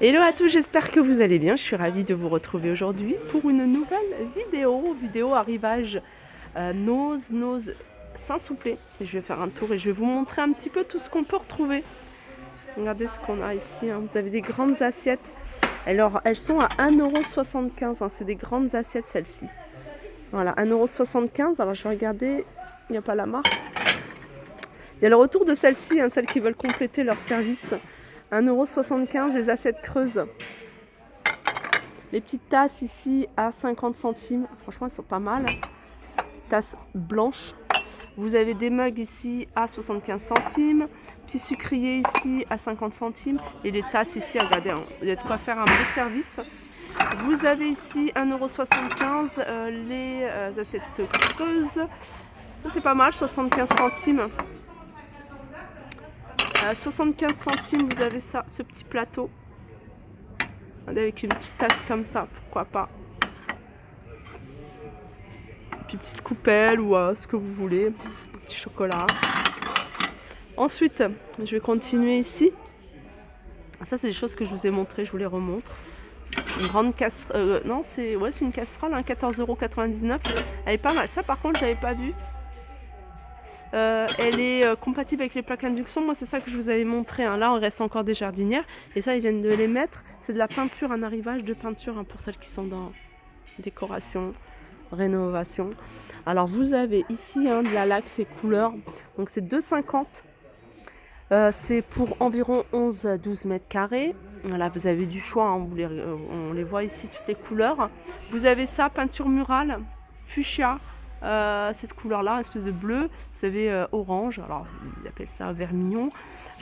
Hello à tous, j'espère que vous allez bien. Je suis ravie de vous retrouver aujourd'hui pour une nouvelle vidéo arrivage Nose Saint-Souplé. Je vais faire un tour et je vais vous montrer un petit peu tout ce qu'on peut retrouver. Regardez ce qu'on a ici, hein. Vous avez des grandes assiettes. Alors, elles sont à 1,75 €, hein. C'est des grandes assiettes celles-ci. Voilà, 1,75 €. Alors, je vais regarder, il n'y a pas la marque. Il y a le retour de celles-ci, hein, celles qui veulent compléter leur service. 1,75 €, les assiettes creuses. Les petites tasses ici à 50 centimes. Franchement, elles sont pas mal. Tasses blanches. Vous avez des mugs ici à 75 centimes. Petit sucrier ici à 50 centimes. Et les tasses ici, regardez, hein, il y a de quoi faire un bon service. Vous avez ici 1,75 € les assiettes creuses. Ça, c'est pas mal, 75 centimes. 75 centimes, vous avez ça, ce petit plateau. Avec une petite tasse comme ça, pourquoi pas. Puis petite coupelle ou ce que vous voulez. Petit chocolat. Ensuite, je vais continuer ici. Ça, c'est des choses que je vous ai montrées, je vous les remontre. Une grande casserole. Non, c'est une casserole, hein, 14,99 €. Elle est pas mal. Ça, par contre, je l'avais pas vu. Elle est compatible avec les plaques induction. Moi, c'est ça que je vous avais montré, hein. Là, il reste encore des jardinières. Et ça, ils viennent de les mettre. C'est de la peinture, un arrivage de peinture, hein, pour celles qui sont dans décoration, rénovation. Alors, vous avez ici, hein, de la laque et couleurs. Donc, c'est 2,50 €. C'est pour environ 11 à 12 mètres carrés. Voilà, vous avez du choix, hein, on les voit ici, toutes les couleurs. Vous avez ça, peinture murale, fuchsia. Cette couleur-là, espèce de bleu. Vous avez orange, alors ils appellent ça vermillon.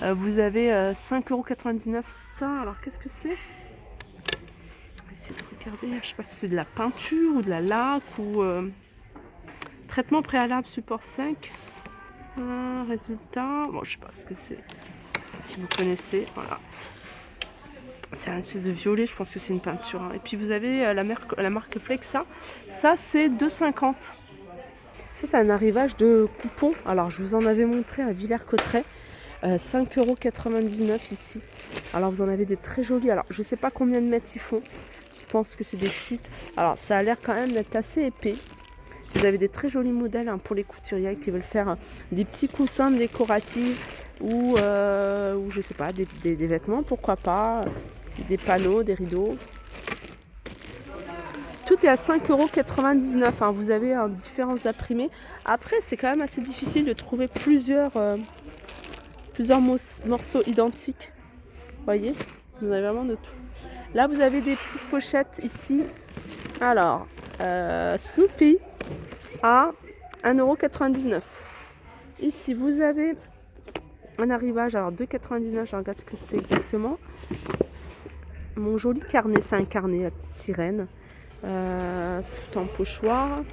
Vous avez 5,99 € ça. Alors qu'est-ce que c'est? On va essayer de regarder. Je ne sais pas si c'est de la peinture ou de la laque ou traitement préalable support 5. Résultat, bon, je sais pas ce que c'est. Si vous connaissez, voilà. C'est un espèce de violet, je pense que c'est une peinture, hein. Et puis vous avez la marque Flexa. Ça, c'est 2,50 €. Ça, c'est un arrivage de coupons. Alors, je vous en avais montré à Villers-Cotterêts. 5,99 € ici. Alors, vous en avez des très jolis. Alors, je ne sais pas combien de mètres ils font. Je pense que c'est des chutes. Alors, ça a l'air quand même d'être assez épais. Vous avez des très jolis modèles, hein, pour les couturiers qui veulent faire des petits coussins décoratifs ou je sais pas, des vêtements, pourquoi pas. Des panneaux, des rideaux. Tout est à 5,99 €, hein. Vous avez différents imprimés. Après, c'est quand même assez difficile de trouver plusieurs morceaux identiques. Vous voyez, vous avez vraiment de tout. Là, vous avez des petites pochettes ici. Alors, Snoopy à 1,99 €. Ici, vous avez un arrivage. Alors, 2,99 €. Je regarde ce que c'est exactement. Mon joli carnet, c'est un carnet, la petite sirène. Tout en pochoir.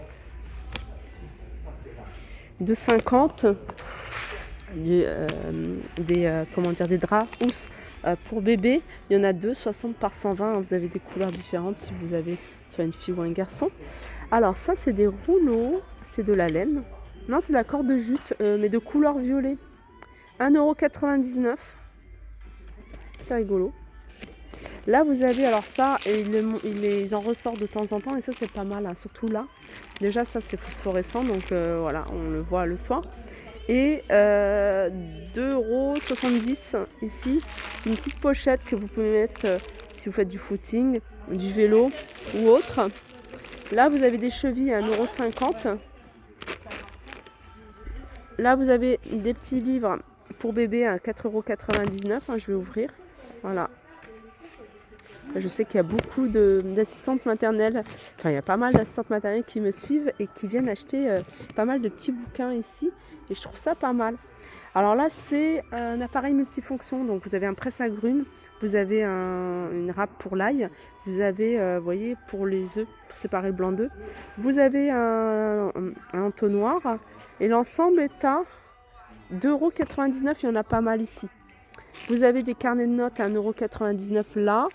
2,50 €. Des draps housses pour bébé. Il y en a 2, 60 par 120. Vous avez des couleurs différentes si vous avez soit une fille ou un garçon. Alors ça, c'est des rouleaux. C'est de la laine. Non, c'est de la corde de jute, mais de couleur violet. 1,99 €. C'est rigolo. Là, vous avez, alors ça, ils en ressortent de temps en temps, et ça, c'est pas mal, hein, surtout là. Déjà, ça, c'est phosphorescent, donc voilà, on le voit le soir. Et 2,70 € ici. C'est une petite pochette que vous pouvez mettre si vous faites du footing, du vélo ou autre. Là, vous avez des chevilles à 1,50 €. Là, vous avez des petits livres pour bébé à 4,99 €. Hein, je vais ouvrir. Voilà. Je sais qu'il y a beaucoup d'assistantes maternelles, enfin il y a pas mal d'assistantes maternelles qui me suivent et qui viennent acheter pas mal de petits bouquins ici, et je trouve ça pas mal. Alors là, c'est un appareil multifonction, donc vous avez un presse-agrumes, vous avez une râpe pour l'ail, vous avez, vous voyez, pour les œufs, pour séparer le blanc d'œuf, vous avez un entonnoir, et l'ensemble est à 2,99 €. Il y en a pas mal ici. Vous avez des carnets de notes à 1,99 € là.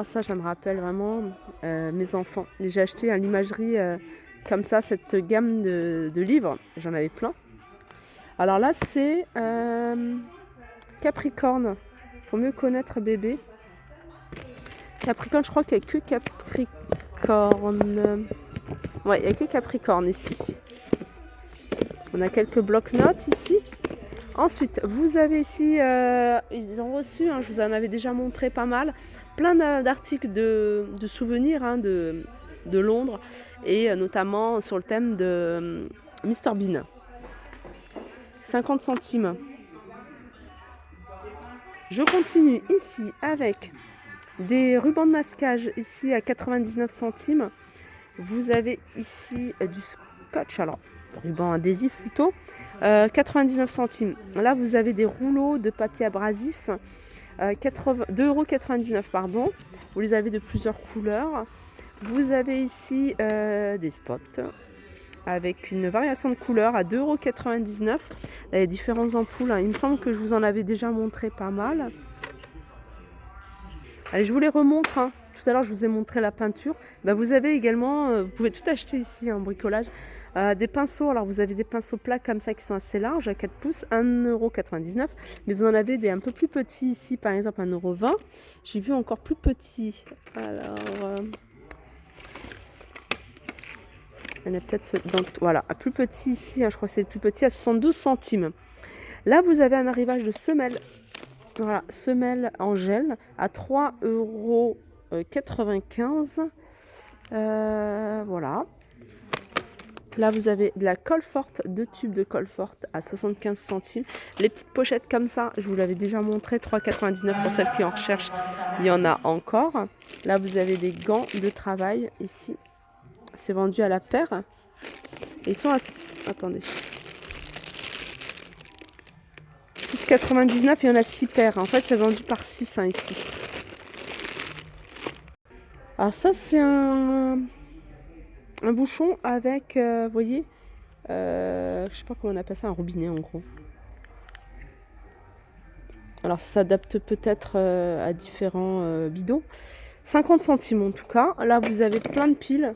Ça, ça me rappelle vraiment mes enfants. J'ai acheté à l'imagerie comme ça, cette gamme de livres. J'en avais plein. Alors là, c'est Capricorne, pour mieux connaître bébé. Capricorne, je crois qu'il n'y a que Capricorne. Ouais, il n'y a que Capricorne ici. On a quelques blocs-notes ici. Ensuite, vous avez ici, ils ont reçu, je vous en avais déjà montré pas mal, plein d'articles de souvenirs de Londres, et notamment sur le thème de Mr Bean. 50 centimes. Je continue ici avec des rubans de masquage ici à 99 centimes. Vous avez ici du scotch, alors ruban adhésif plutôt, 99 centimes. Là vous avez des rouleaux de papier abrasif, 2,99 €, pardon. Vous les avez de plusieurs couleurs. Vous avez ici des spots avec une variation de couleurs à 2,99 €. Là, il y a différentes ampoules. Il me semble que je vous en avais déjà montré pas mal. Allez, je vous les remontre. Tout à l'heure, je vous ai montré la peinture. Vous avez également, vous pouvez tout acheter ici en bricolage. Des pinceaux, alors vous avez des pinceaux plats comme ça qui sont assez larges, à 4 pouces, 1,99 €. Mais vous en avez des un peu plus petits ici, par exemple 1,20 €. J'ai vu encore plus petits. Alors... il y en a peut-être dans... Voilà, plus petit ici, je crois que c'est le plus petit, à 72 centimes. Là, vous avez un arrivage de semelles. Voilà, semelles en gel à 3,95 €. Voilà. Là, vous avez de la colle forte, 2 tubes de colle forte à 75 centimes. Les petites pochettes comme ça, je vous l'avais déjà montré, 3,99 € pour celles qui en recherchent. Il y en a encore. Là, vous avez des gants de travail ici. C'est vendu à la paire. Ils sont à... Attendez. 6,99 €, il y en a 6 paires. En fait, c'est vendu par 6 ici. Alors ça, c'est un bouchon avec, vous voyez, je sais pas comment on appelle ça, un robinet en gros. Alors ça s'adapte peut-être à différents bidons. 50 centimes en tout cas. Là, vous avez plein de piles.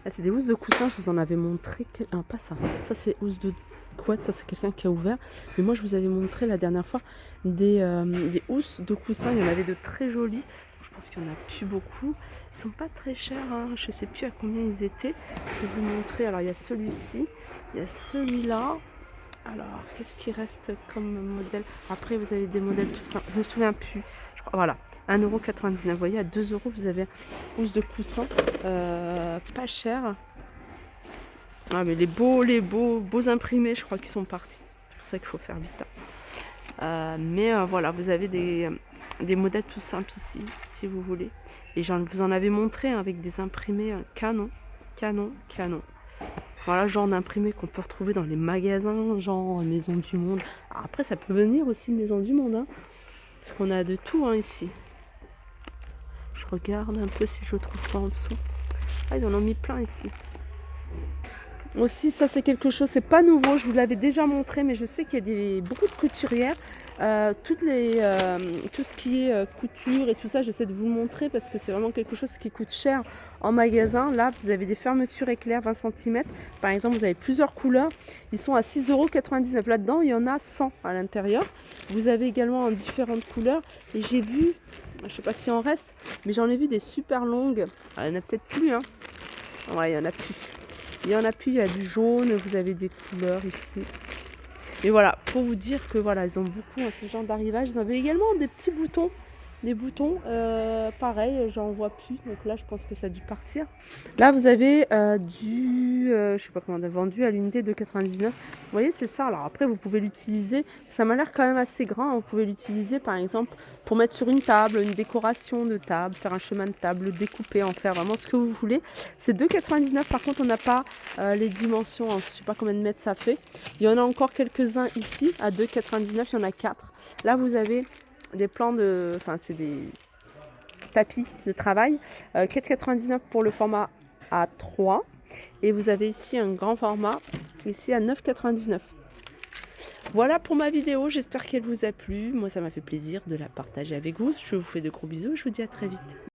Là, c'est des housses de coussin, je vous en avais montré. Pas ça. Ça, c'est housse de couette, ça, c'est quelqu'un qui a ouvert. Mais moi, je vous avais montré la dernière fois des housses de coussin. Il y en avait de très jolies. Je pense qu'il n'y en a plus beaucoup. Ils sont pas très chers. Je ne sais plus à combien ils étaient. Je vais vous montrer. Alors, il y a celui-ci. Il y a celui-là. Alors, qu'est-ce qui reste comme modèle? Après, vous avez des modèles tout ça. Je me souviens plus. Je crois, voilà. 1,99 €. Vous voyez, à 2 € vous avez housse de coussin, pas cher. Ah, mais les beaux imprimés, je crois qu'ils sont partis. C'est pour ça qu'il faut faire vite. Mais voilà, vous avez des modèles tout simples ici, si vous voulez. Et vous en avais montré avec des imprimés canon. Voilà, genre d'imprimés qu'on peut retrouver dans les magasins, genre Maison du Monde. Alors après, ça peut venir aussi de Maison du Monde, parce qu'on a de tout ici. Je regarde un peu si je trouve pas en dessous. Ah, ils en ont mis plein ici. Aussi, ça c'est quelque chose, c'est pas nouveau, je vous l'avais déjà montré, mais je sais qu'il y a beaucoup de couturières. Tout ce qui est couture et tout ça, j'essaie de vous le montrer parce que c'est vraiment quelque chose qui coûte cher en magasin. Là, vous avez des fermetures éclairs 20 cm. Par exemple, vous avez plusieurs couleurs. Ils sont à 6,99 €. Là-dedans, il y en a 100 à l'intérieur. Vous avez également en différentes couleurs. Et j'ai vu, je sais pas si en reste, mais j'en ai vu des super longues. Alors, il n'y en a peut-être plus. Ouais, il n'y en a plus. Il y en a plus, il y a du jaune, vous avez des couleurs ici. Et voilà, pour vous dire que voilà, ils ont beaucoup ce genre d'arrivage. Ils avaient également des petits boutons. Des boutons, pareil, j'en vois plus. Donc là, je pense que ça a dû partir. Là, vous avez je sais pas comment on a vendu à l'unité de 99. Vous voyez, c'est ça. Alors après, vous pouvez l'utiliser. Ça m'a l'air quand même assez grand. Vous pouvez l'utiliser, par exemple, pour mettre sur une table, une décoration de table, faire un chemin de table, découper, en faire vraiment ce que vous voulez. C'est 2,99 €. Par contre, on n'a pas les dimensions. Je sais pas combien de mètres ça fait. Il y en a encore quelques-uns ici à 2,99 €. Il y en a 4. Là, vous avez des plans c'est des tapis de travail, 4,99 € pour le format A3, et vous avez ici un grand format ici à 9,99 €. Voilà pour ma vidéo, j'espère qu'elle vous a plu. Moi, ça m'a fait plaisir de la partager avec vous. Je vous fais de gros bisous et je vous dis à très vite.